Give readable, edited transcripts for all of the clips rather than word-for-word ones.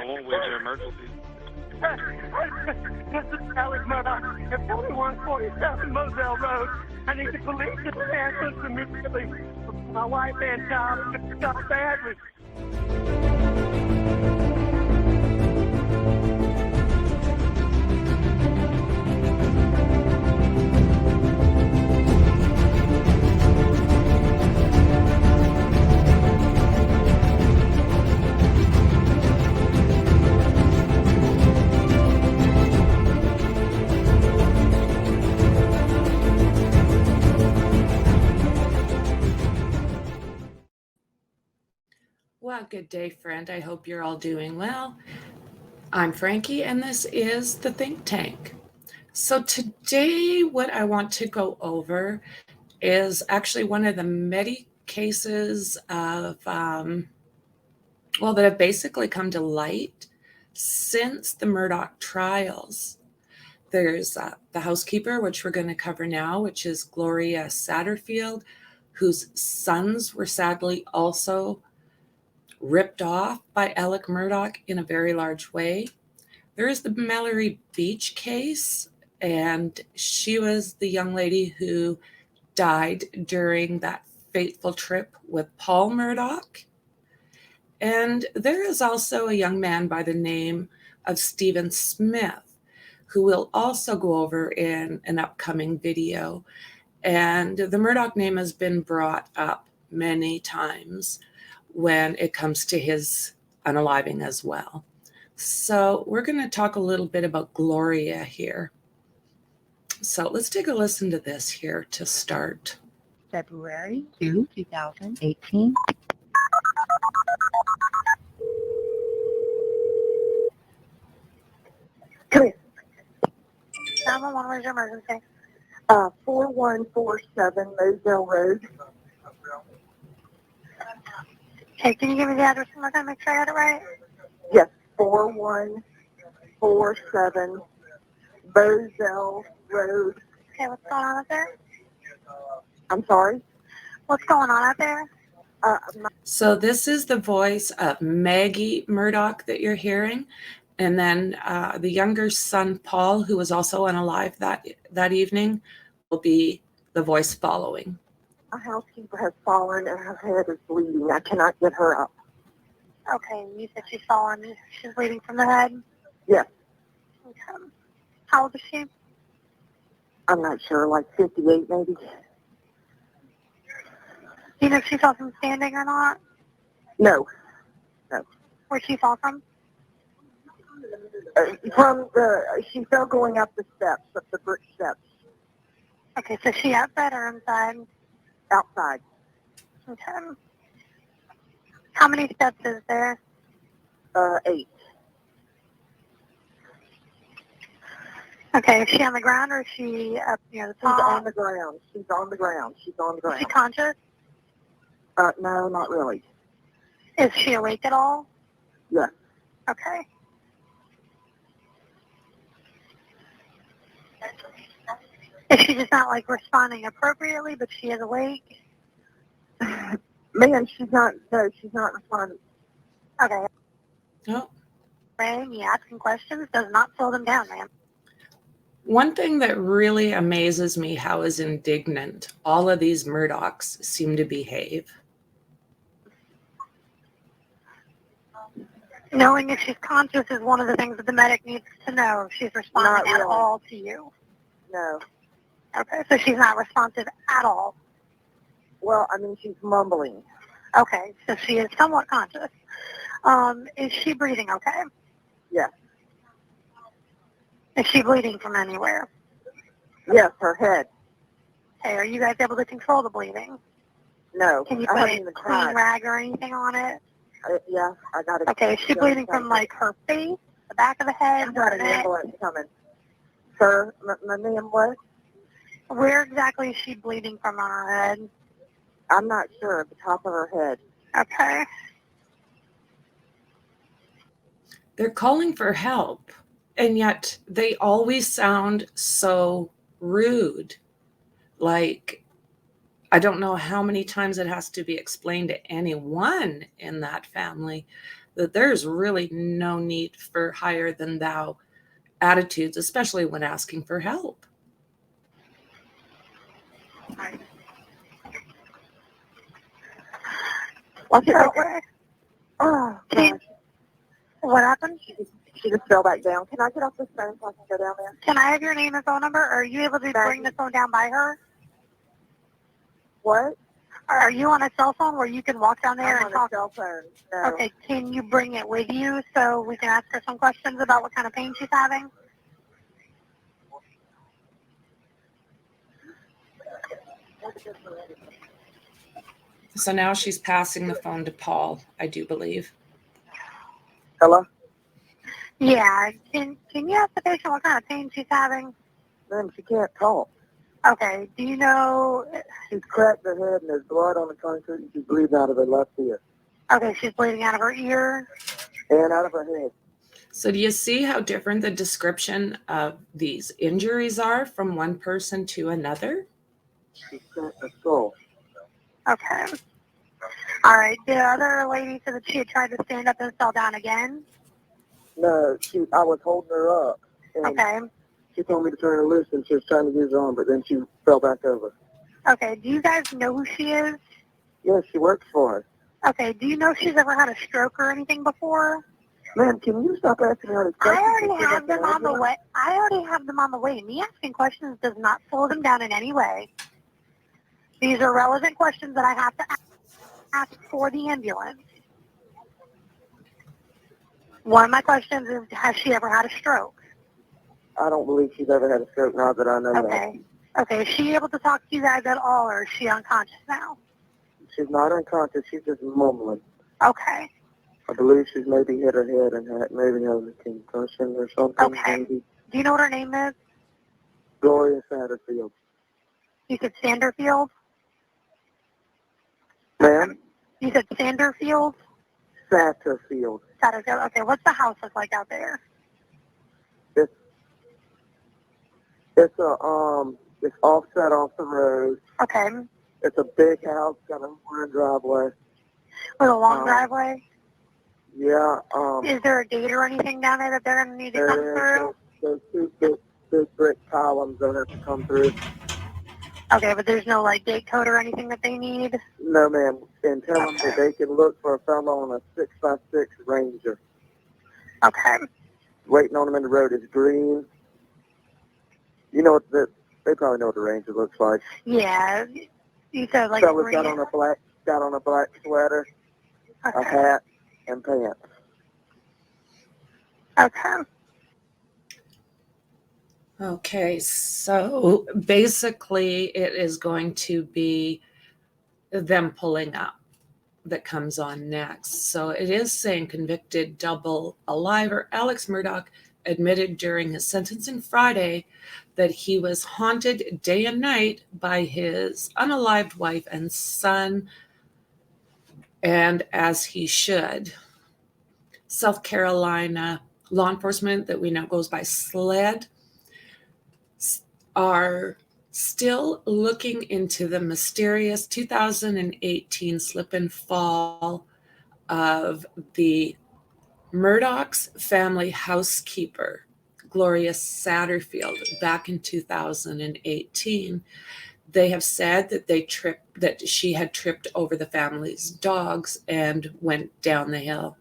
911. Where's your emergency? This is Alex Murdaugh at 4147 Moselle Road. I need the police to answer immediately. My wife and child got badly. Well, good day, friend. I hope you're all doing well. I'm Franky, and this is the Think Tank. So today, what I want to go over is actually one of the many cases of, that have basically come to light since the Murdaugh trials. There's the Housekeeper, which we're going to cover now, which is Gloria Satterfield, whose sons were sadly also ripped off by Alec Murdaugh in a very large way. There is the Mallory Beach case, and she was the young lady who died during that fateful trip with Paul Murdaugh. And there is also a young man by the name of Stephen Smith, who we'll also go over in an upcoming video. And the Murdaugh name has been brought up many times when it comes to his unaliving as well. So we're going to talk a little bit about Gloria here. So let's take a listen to this here to start. February 2, 2018. Come here. 911, where's your emergency? 4147 Moselle Road. Okay, can you give me the address one more time, make sure I got it right? Yes, 4147 Moselle Road. Okay, what's going on out there? I'm sorry? What's going on out there? So this is the voice of Maggie Murdaugh that you're hearing. And then the younger son, Paul, who was also unalive that evening, will be the voice following. A housekeeper has fallen and her head is bleeding. I cannot get her up. Okay, you said she's fallen. She's bleeding from the head? Yes. Okay. How old is she? I'm not sure, like 58 maybe. Do you know if she fell from standing or not? No. No. Where'd she fall from? She fell going up the steps, up the brick steps. Okay, so she outside or inside? Outside. Okay. How many steps is there? 8. Okay, is she on the ground or is she up near the She's top? on the ground. She's on the ground. She's on the ground. Is she conscious? No, not really. Is she awake at all? Yes. Okay. Is she just not like responding appropriately, but she is awake? Man, she's not responding. Okay. Oh. Praying, you asking questions does not slow them down, ma'am. One thing that really amazes me how is indignant all of these Murdaughs seem to behave. Knowing if she's conscious is one of the things that the medic needs to know if she's responding Not at really. all to you. No. Okay, so she's not responsive at all. Well, I mean, she's mumbling. Okay, so she is somewhat conscious. Is she breathing okay? Yes. Is she bleeding from anywhere? Yes, her head. Okay, are you guys able to control the bleeding? No. Can you I put haven't a even clean tried. rag or anything on it? Yeah, I got it. Okay, is she bleeding from like her face, the back of the head, I got her an neck? ambulance coming. Sir, my name what? Where exactly is she bleeding from on her head? I'm not sure. At the top of her head. Okay. They're calling for help, and yet they always sound so rude. Like, I don't know how many times it has to be explained to anyone in that family that there's really no need for higher than thou attitudes, especially when asking for help. What's it Okay. okay? Oh, gosh. What happened? She just fell back down. Can I get off this phone so I can go down there? Can I have your name and phone number? Or are you able to bring the phone down by her? What? Or are you on a cell phone where you can walk down there I'm and on talk? a cell phone. No. Okay, can you bring it with you so we can ask her some questions about what kind of pain she's having? So now she's passing the phone to Paul, I do believe. Hello? Yeah, can you ask the patient what kind of pain she's having? Ma'am, she can't talk. Okay, do you know, She's cracked her head and there's blood on the concrete and she's bleeding out of her left ear. okay, she's bleeding out of her ear? And out of her head. So do you see how different the description of these injuries are from one person to another? She's cracked her skull. Okay. All right, the other lady said that she had tried to stand up and fell down again? No, I was holding her up. And Okay. she told me to turn her loose and she was trying to use her arm, but then she fell back over. Okay, do you guys know who she is? Yes, she works for her. Okay, do you know if she's ever had a stroke or anything before? Ma'am, can you stop asking her these I questions? already have them on the way. I already have them on the way. Me asking questions does not slow them down in any way. These are relevant questions that I have to ask for the ambulance. One of my questions is, has she ever had a stroke? I don't believe she's ever had a stroke now that I know that. Okay. Okay, is she able to talk to you guys at all, or is she unconscious now? She's not unconscious, she's just mumbling. Okay. I believe she's maybe hit her head and maybe has a concussion or something. Okay. Maybe. Do you know what her name is? Gloria Satterfield. You said Sanderfield? Ma'am? You said Sanderfield? Satterfield. Satterfield. Okay, what's the house look like out there? It's offset off the road. Okay. It's a big house, got a wide driveway. With a long driveway? Yeah, Is there a gate or anything down there that they're going to need to come through? There's two big brick columns that have to come through. Okay, but there's no, like, gate code or anything that they need? No, ma'am. And tell them that they can look for a fellow on a 6x6 Ranger. Okay. Waiting on them in the road is green. You know what they probably know what the Ranger looks like. Yeah. You said, like, Fella's green. got on a black sweater, a Okay. hat, and pants. Okay. Okay, so basically it is going to be them pulling up that comes on next. So it is saying convicted double aliver Alex Murdaugh admitted during his sentencing Friday that he was haunted day and night by his unalived wife and son, and as he should. South Carolina law enforcement, that we know goes by SLED, are still looking into the mysterious 2018 slip and fall of the Murdaugh's family housekeeper, Gloria Satterfield, back in 2018. They have said that she had tripped over the family's dogs and went down the hill.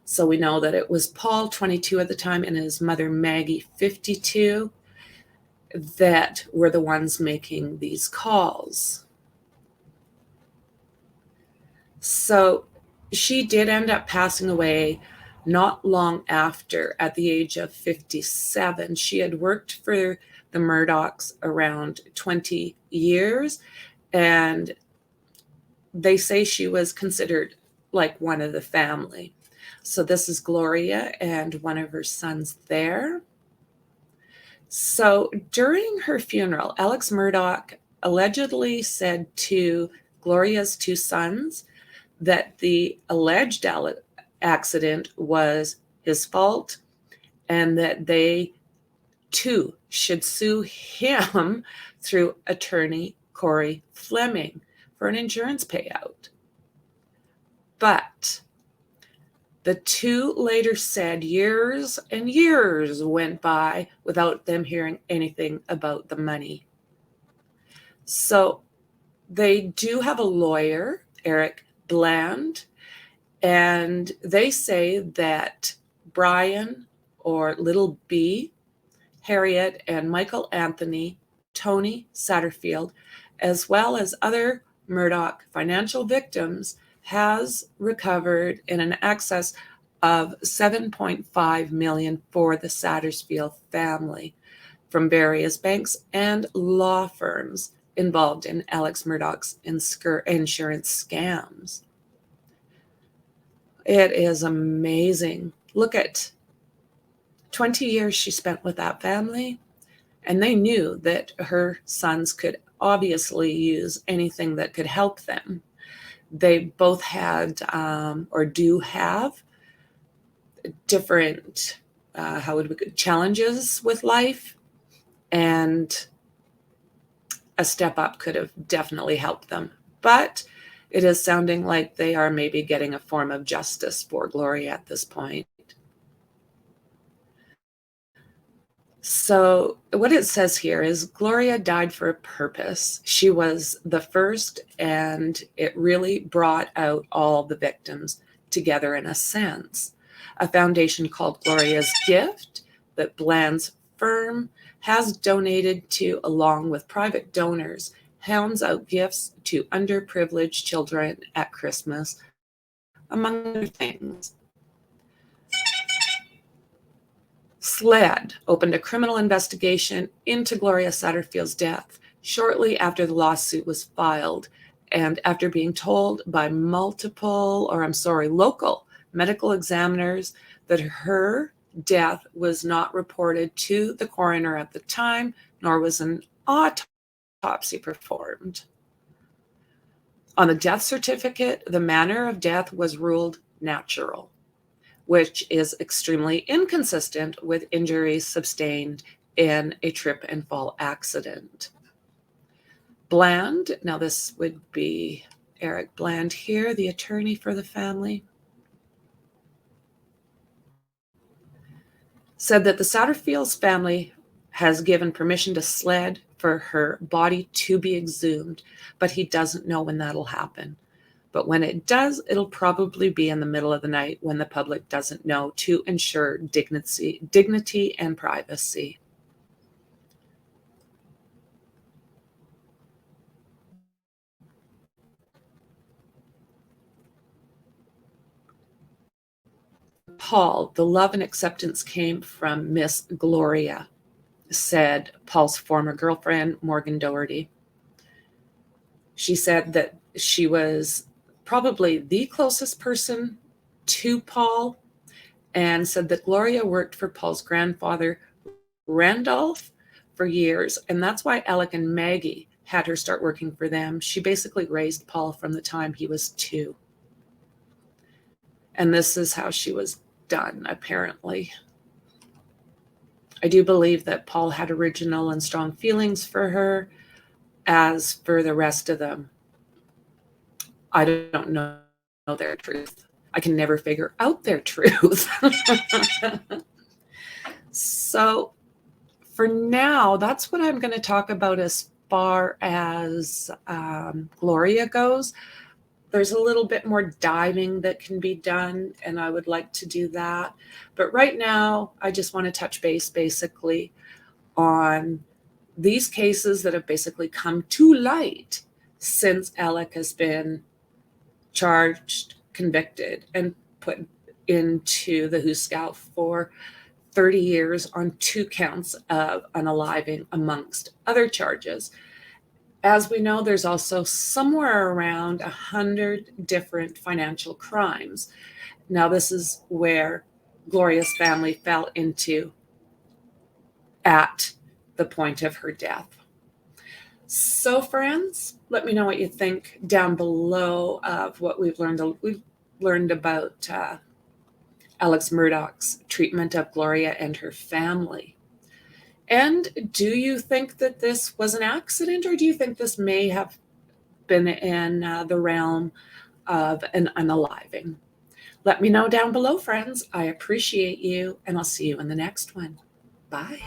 So we know that it was Paul, 22 at the time, and his mother, Maggie, 52, that were the ones making these calls. So she did end up passing away not long after, at the age of 57. She had worked for the Murdaughs around 20 years, and they say she was considered like one of the family. So this is Gloria and one of her sons there. So during her funeral, Alex Murdaugh allegedly said to Gloria's two sons that the alleged accident was his fault and that they too should sue him through attorney Corey Fleming for an insurance payout. But The two later said years and years went by without them hearing anything about the money. So they do have a lawyer, Eric Bland, and they say that Brian, or Little B, Harriet, and Michael Anthony, Tony Satterfield, as well as other Murdaugh financial victims, has recovered in an excess of $7.5 million for the Satterfield family from various banks and law firms involved in Alex Murdaugh's insurance scams. It is amazing. Look at 20 years she spent with that family, and they knew that her sons could obviously use anything that could help them. They both had or do have different challenges with life, and a step up could have definitely helped them. But it is sounding like they are maybe getting a form of justice for Gloria at this point. So what it says here is Gloria died for a purpose. She was the first, and it really brought out all the victims together in a sense. A foundation called Gloria's Gift that Bland's firm has donated to, along with private donors, hands out gifts to underprivileged children at Christmas, among other things. SLED opened a criminal investigation into Gloria Satterfield's death shortly after the lawsuit was filed, and after being told by local medical examiners that her death was not reported to the coroner at the time, nor was an autopsy performed. On the death certificate, the manner of death was ruled natural, which is extremely inconsistent with injuries sustained in a trip and fall accident. Bland, now this would be Eric Bland here, the attorney for the family, said that the Satterfield's family has given permission to SLED for her body to be exhumed, but he doesn't know when that'll happen. But when it does, it'll probably be in the middle of the night when the public doesn't know, to ensure dignity and privacy. Paul, the love and acceptance came from Miss Gloria, said Paul's former girlfriend, Morgan Doherty. She said that she was probably the closest person to Paul, and said that Gloria worked for Paul's grandfather, Randolph, for years. And that's why Alec and Maggie had her start working for them. She basically raised Paul from the time he was 2. And this is how she was done, apparently. I do believe that Paul had original and strong feelings for her, as for the rest of them. I don't know their truth. I can never figure out their truth. So for now, that's what I'm going to talk about as far as Gloria goes. There's a little bit more diving that can be done, and I would like to do that. But right now, I just want to touch base basically on these cases that have basically come to light since Alec has been charged, convicted, and put into the Housekeeper for 30 years on 2 counts of unaliving, amongst other charges. As we know, there's also somewhere around 100 different financial crimes. Now, this is where Gloria's family fell into at the point of her death. So, friends, let me know what you think down below of what we've learned. We've learned about Alex Murdaugh's treatment of Gloria and her family. And do you think that this was an accident, or do you think this may have been in the realm of an unaliving? Let me know down below, friends. I appreciate you, and I'll see you in the next one. Bye.